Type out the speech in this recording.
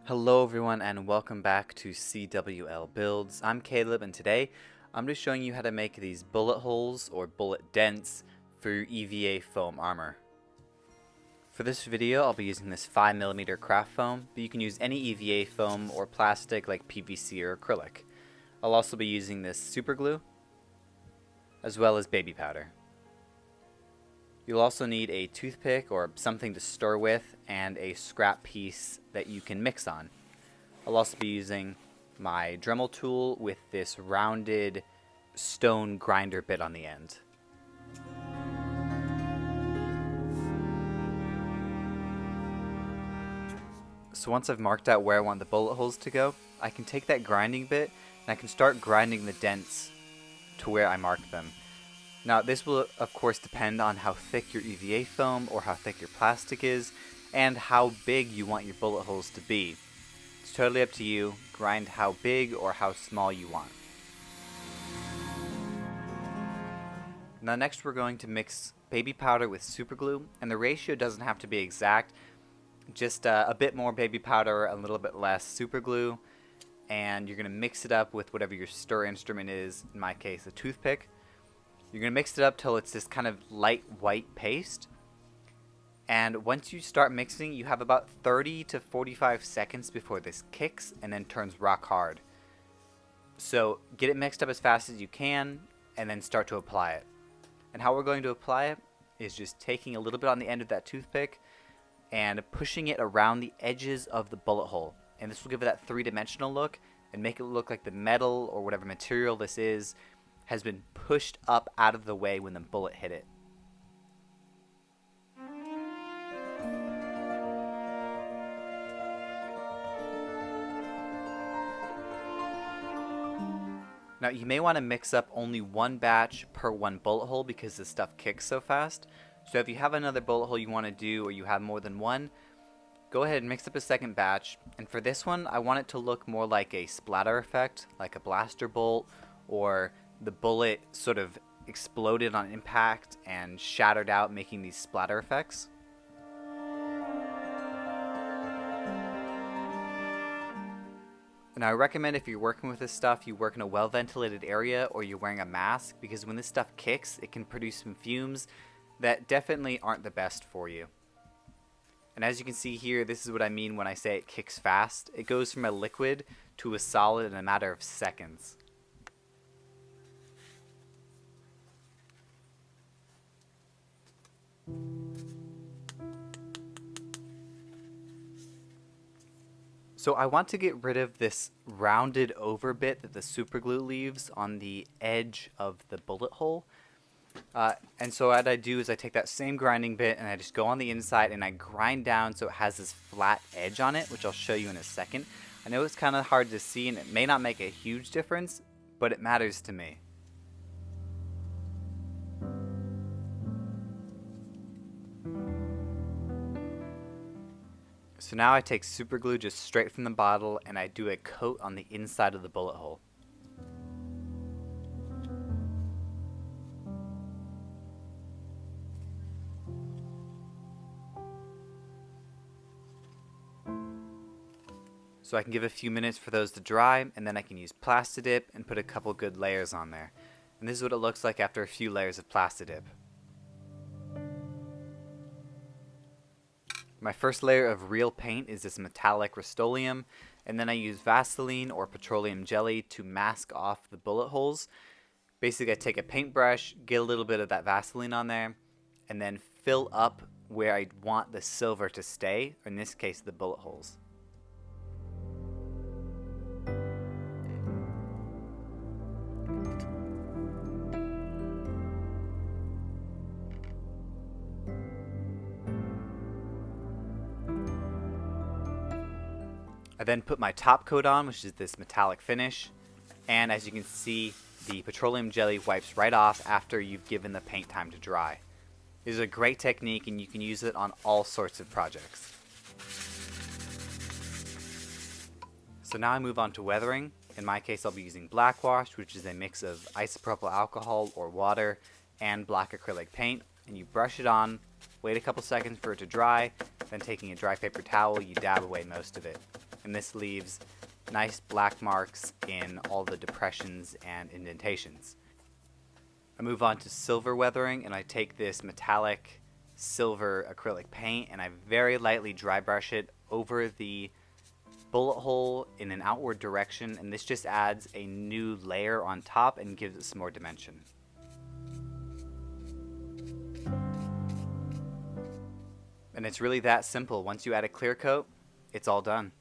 Hello everyone and welcome back to CWLbuilds. I'm Caleb and today I'm just showing you how to make these bullet holes or bullet dents for your EVA foam armor. For this video I'll be using this 5mm craft foam, but you can use any EVA foam or plastic like PVC or acrylic. I'll also be using this superglue as well as baby powder. You'll also need a toothpick or something to stir with and a scrap piece that you can mix on. I'll also be using my Dremel tool with this rounded stone grinder bit on the end. So once I've marked out where I want the bullet holes to go, I can take that grinding bit and I can start grinding the dents to where I marked them. Now this will of course depend on how thick your EVA foam or how thick your plastic is and how big you want your bullet holes to be. It's totally up to you. Grind how big or how small you want. Now next we're going to mix baby powder with superglue, and the ratio doesn't have to be exact. Just a bit more baby powder, a little bit less superglue, and you're going to mix it up with whatever your stir instrument is, in my case a toothpick. You're going to mix it up till it's this kind of light white paste. And once you start mixing, you have about 30 to 45 seconds before this kicks and then turns rock hard. So get it mixed up as fast as you can and then start to apply it. And how we're going to apply it is just taking a little bit on the end of that toothpick and pushing it around the edges of the bullet hole. And this will give it that three-dimensional look and make it look like the metal or whatever material this is has been pushed up out of the way when the bullet hit it. Now you may want to mix up only one batch per one bullet hole because this stuff kicks so fast. So if you have another bullet hole you want to do or you have more than one, go ahead and mix up a second batch. And for this one I want it to look more like a splatter effect, like a blaster bolt, or the bullet sort of exploded on impact and shattered out, making these splatter effects. Now I recommend if you're working with this stuff, you work in a well-ventilated area or you're wearing a mask, because when this stuff kicks, it can produce some fumes that definitely aren't the best for you. And as you can see here, this is what I mean when I say it kicks fast. It goes from a liquid to a solid in a matter of seconds. So I want to get rid of this rounded over bit that the superglue leaves on the edge of the bullet hole. And so what I do is I take that same grinding bit and I just go on the inside and I grind down so it has this flat edge on it, which I'll show you in a second. I know it's kind of hard to see and it may not make a huge difference, but it matters to me. So now I take superglue just straight from the bottle and I do a coat on the inside of the bullet hole. So I can give a few minutes for those to dry, and then I can use Plastidip and put a couple good layers on there. And this is what it looks like after a few layers of Plastidip. My first layer of real paint is this metallic Rust-Oleum, and then I use Vaseline or petroleum jelly to mask off the bullet holes. Basically I take a paintbrush, get a little bit of that Vaseline on there, and then fill up where I want the silver to stay, or in this case the bullet holes. I then put my top coat on, which is this metallic finish, and as you can see, the petroleum jelly wipes right off after you've given the paint time to dry. It is a great technique and you can use it on all sorts of projects. So now I move on to weathering. In my case I'll be using black wash, which is a mix of isopropyl alcohol or water and black acrylic paint, and you brush it on, wait a couple seconds for it to dry, then taking a dry paper towel you dab away most of it. and this leaves nice black marks in all the depressions and indentations. I move on to silver weathering, and I take this metallic silver acrylic paint and I very lightly dry brush it over the bullet hole in an outward direction, and this just adds a new layer on top and gives it some more dimension. And it's really that simple. Once you add a clear coat, it's all done.